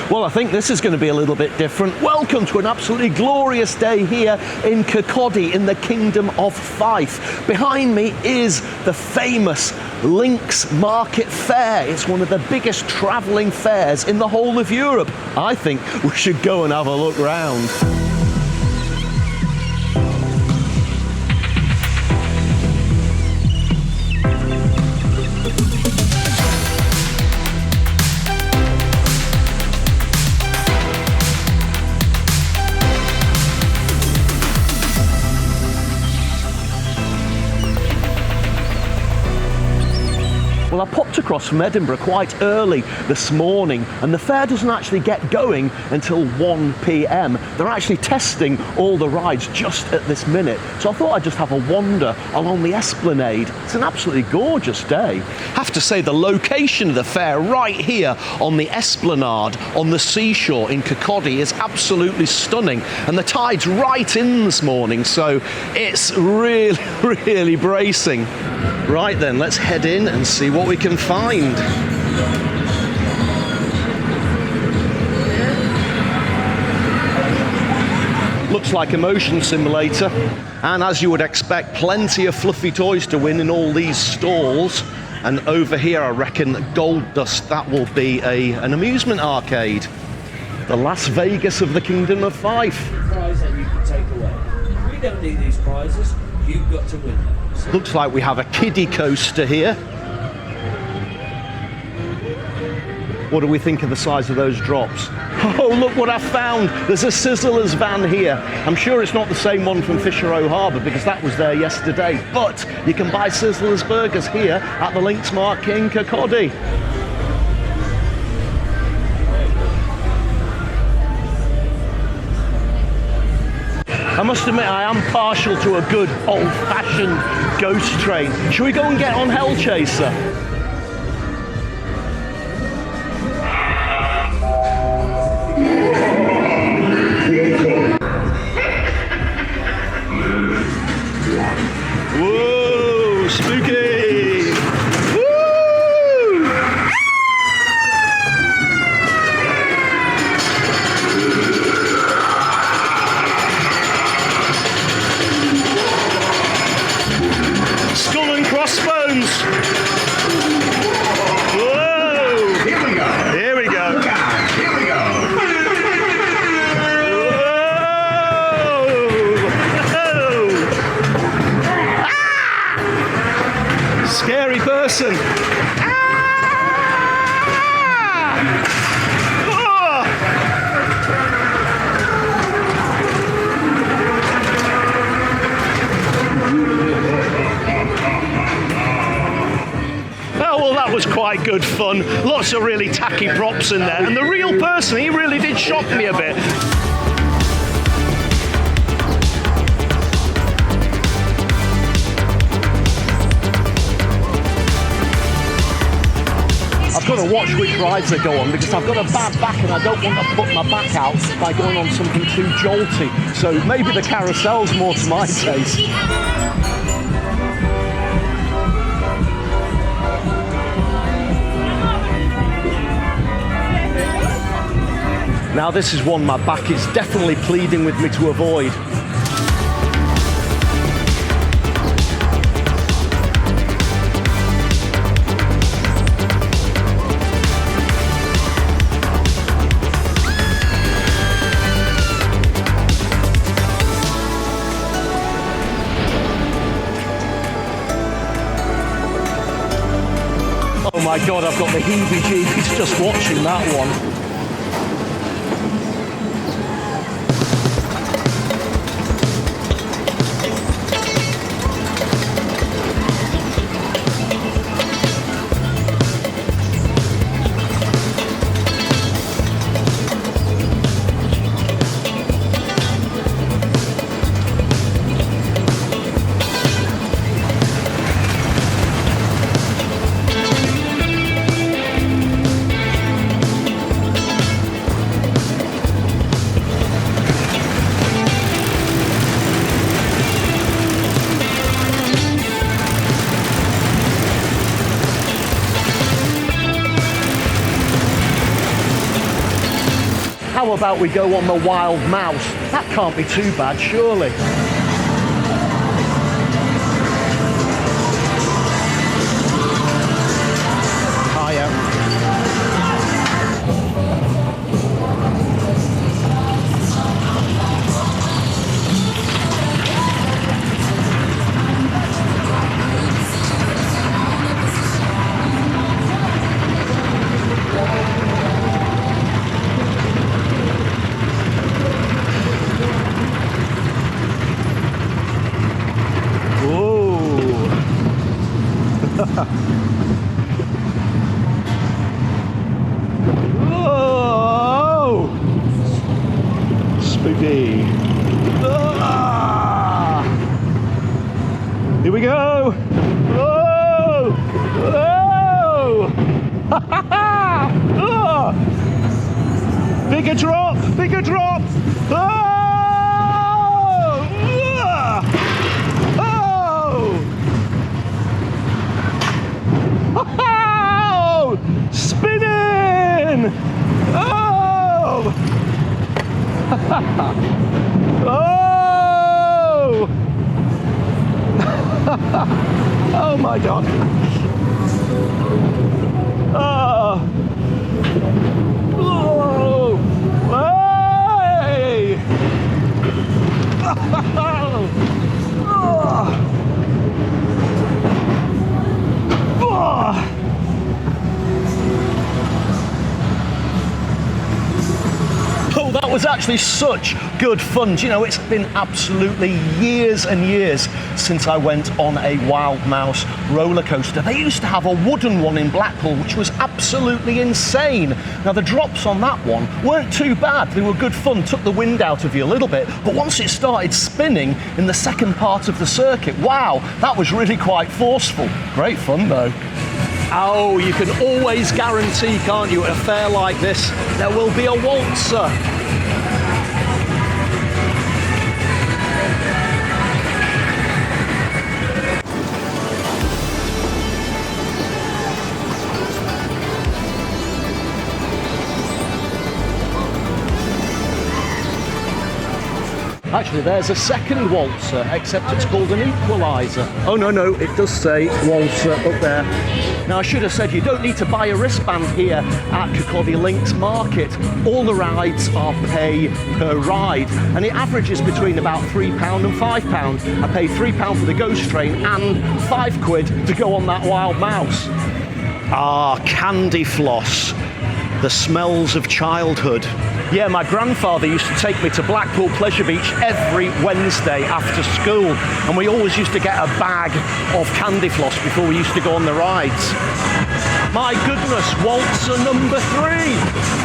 Well, I think this is going to be a little bit different. Welcome to an absolutely glorious day here in Kirkcaldy in the Kingdom of Fife. Behind me is the famous Links Market Fair. It's one of the biggest travelling fairs in the whole of Europe. I think we should go and have a look round. Well, I popped across from Edinburgh quite early this morning, and the fair doesn't actually get going until 1 p.m. They're actually testing all the rides just at this minute. So I thought I'd just have a wander along the Esplanade. It's an absolutely gorgeous day. I have to say, the location of the fair right here on the Esplanade on the seashore in Kirkcaldy is absolutely stunning. And the tide's right in this morning, so it's really, really bracing. Right then, let's head in and see what we can find. Looks like a motion simulator, and as you would expect, plenty of fluffy toys to win in all these stalls. And over here, I reckon gold dust, that will be an amusement arcade. The Las Vegas of the Kingdom of Fife. Prize that you can take away. We don't need these prizes, you've got to win them. Looks like we have a kiddie coaster here. What do we think of the size of those drops? Oh, look what I found. There's a Sizzler's van here. I'm sure it's not the same one from Fisher Harbour because that was there yesterday. But you can buy Sizzler's burgers here at the Links Market in Kirkcaldy. I must admit, I am partial to a good old-fashioned ghost train. Shall we go and get on Hell Chaser? Whoa, spooky! Scary person. Oh, well, that was quite good fun. Lots of really tacky props in there. And the real person, he really did shock me a bit. I've got to watch which rides they go on because I've got a bad back and I don't want to put my back out by going on something too jolty. So maybe the carousel's more to my taste. Now this is one my back is definitely pleading with me to avoid. Oh my God, I've got the heebie-jeebies just watching that one. How about we go on the Wild Mouse? That can't be too bad, surely. Whoa! Spooky. Ah! Here we go. Whoa! Whoa! Ah! Bigger drop! Bigger drop! Oh! Ah! Oh! Spinning! Oh! Oh! Oh my God! Oh! Oh! Hey! Oh! Oh! Oh, that was actually such good fun. Do you know, it's been absolutely years and years since I went on a Wild Mouse roller coaster. They used to have a wooden one in Blackpool, which was absolutely insane. Now, the drops on that one weren't too bad. They were good fun, took the wind out of you a little bit. But once it started spinning in the second part of the circuit, wow, that was really quite forceful. Great fun, though. Oh, you can always guarantee, can't you, at a fair like this, there will be a waltzer. Actually, there's a second waltzer, except it's called an equaliser. Oh, no, it does say waltzer up there. Now, I should have said you don't need to buy a wristband here at Kirkcaldy Links Market. All the rides are pay per ride, and it averages between about £3 and £5. I paid £3 for the ghost train and £5 to go on that Wild Mouse. Ah, candy floss. The smells of childhood. Yeah, my grandfather used to take me to Blackpool Pleasure Beach every Wednesday after school, and we always used to get a bag of candy floss before we used to go on the rides. My goodness, waltzer number 3.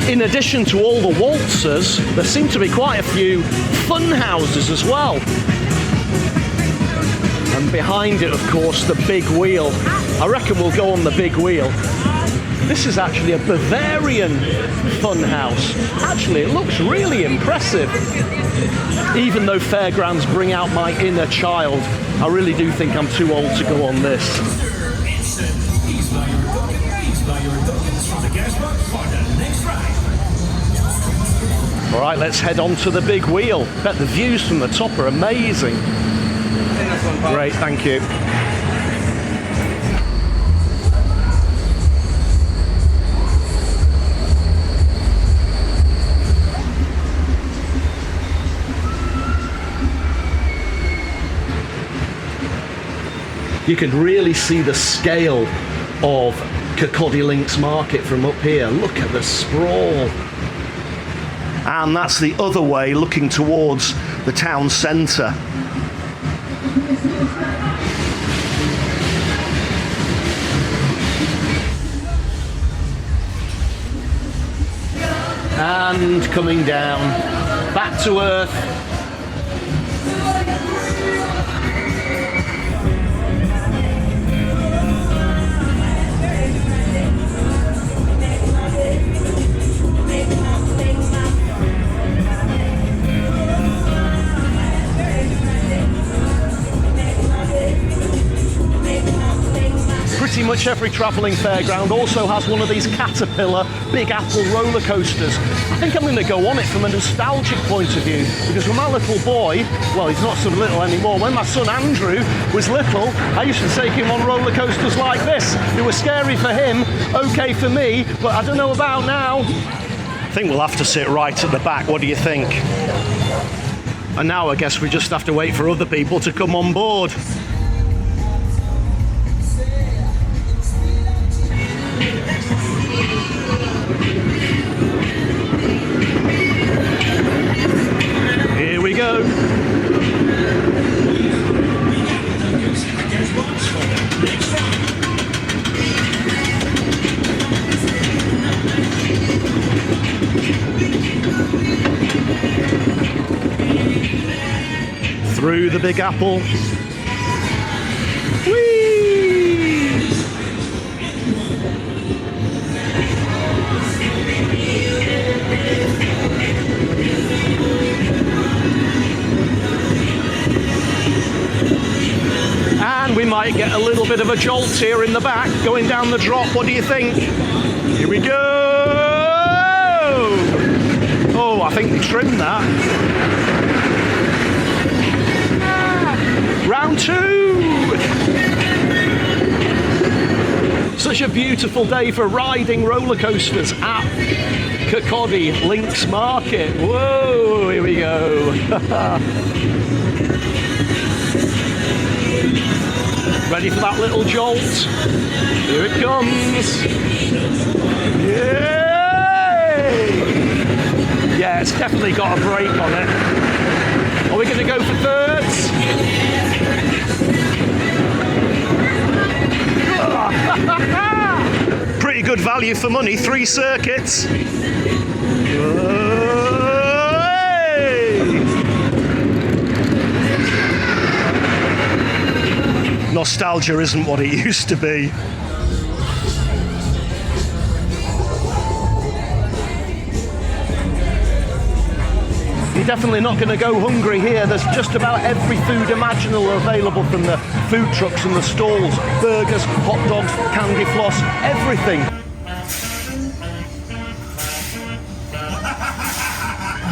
In addition to all the waltzers, there seem to be quite a few fun houses as well. And behind it, of course, the big wheel. I reckon we'll go on the big wheel. This is actually a Bavarian fun house. Actually, it looks really impressive. Even though fairgrounds bring out my inner child, I really do think I'm too old to go on this. All right, let's head on to the big wheel. Bet the views from the top are amazing. Great, thank you. You can really see the scale of Kirkcaldy Links Market from up here. Look at the sprawl. And that's the other way, looking towards the town centre. And coming down, back to earth. much every travelling fairground also has one of these Caterpillar Big Apple roller coasters. I think I'm going to go on it from a nostalgic point of view, because when my little boy, well, he's not so little anymore, when my son Andrew was little, I used to take him on roller coasters like this. They were scary for him, okay for me, but I don't know about now. I think we'll have to sit right at the back. What do you think? And now I guess we just have to wait for other people to come on board. Here we go. Through the Big Apple. Whee! And we might get a little bit of a jolt here in the back, going down the drop. What do you think? Here we go! Oh, I think we trimmed that. Round two! Such a beautiful day for riding roller coasters at Kirkcaldy Links Market. Whoa, here we go. Ready for that little jolt? Here it comes. Yay! Yeah, it's definitely got a brake on it. Are we going to go for thirds? Pretty good value for money, 3 circuits. Nostalgia isn't what it used to be. You're definitely not going to go hungry here. There's just about every food imaginable available from the food trucks and the stalls. Burgers, hot dogs, candy floss, everything.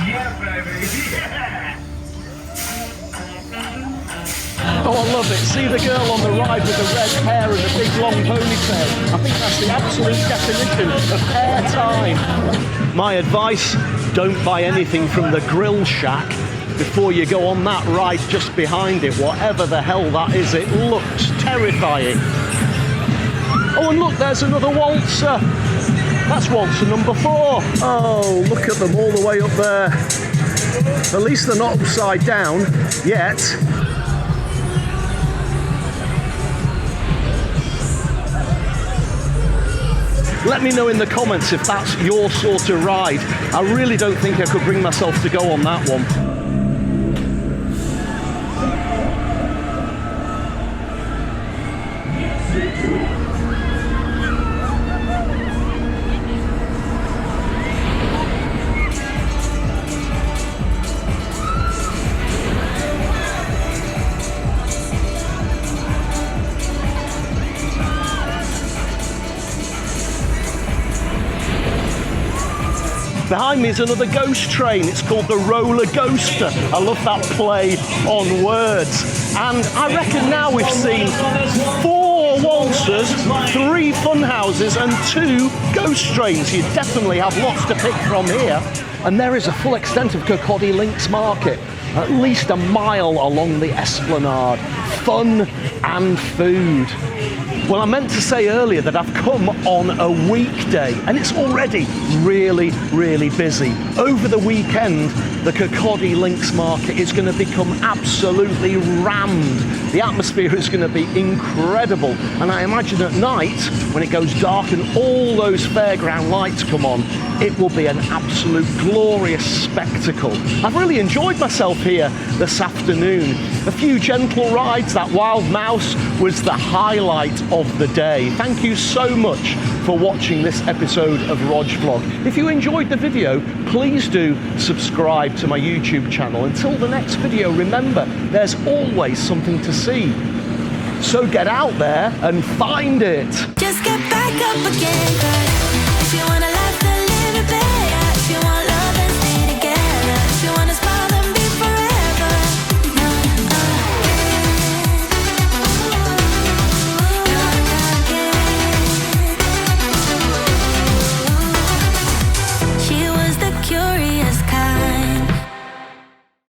Yeah, baby, yeah! Oh, I love it. See the girl on the ride with the red hair and the big long ponytail. I think that's the absolute definition of airtime. My advice, don't buy anything from the grill shack before you go on that ride just behind it. Whatever the hell that is, it looks terrifying. Oh, and look, there's another waltzer. That's waltzer number 4. Oh, look at them all the way up there. At least they're not upside down yet. Let me know in the comments if that's your sort of ride. I really don't think I could bring myself to go on that one. Behind me is another ghost train. It's called the Roller Ghoster. I love that play on words. And I reckon now we've seen 4 waltzers, 3 fun houses and 2 ghost trains. You definitely have lots to pick from here. And there is a full extent of Kirkcaldy Links Market, at least a mile along the Esplanade. Fun and food. Well, I meant to say earlier that I've come on a weekday and it's already really, really busy. Over the weekend, the Kirkcaldy Links Market is going to become absolutely rammed. The atmosphere is going to be incredible. And I imagine at night, when it goes dark and all those fairground lights come on, it will be an absolute glorious spectacle. I've really enjoyed myself here this afternoon. A few gentle rides. That wild mouse was the highlight of the day. Thank you so much for watching this episode of Rog Vlog. If you enjoyed the video, please do subscribe to my YouTube channel. Until the next video, remember, there's always something to see. So get out there and find it. Just get back up again, 'cause if you wanna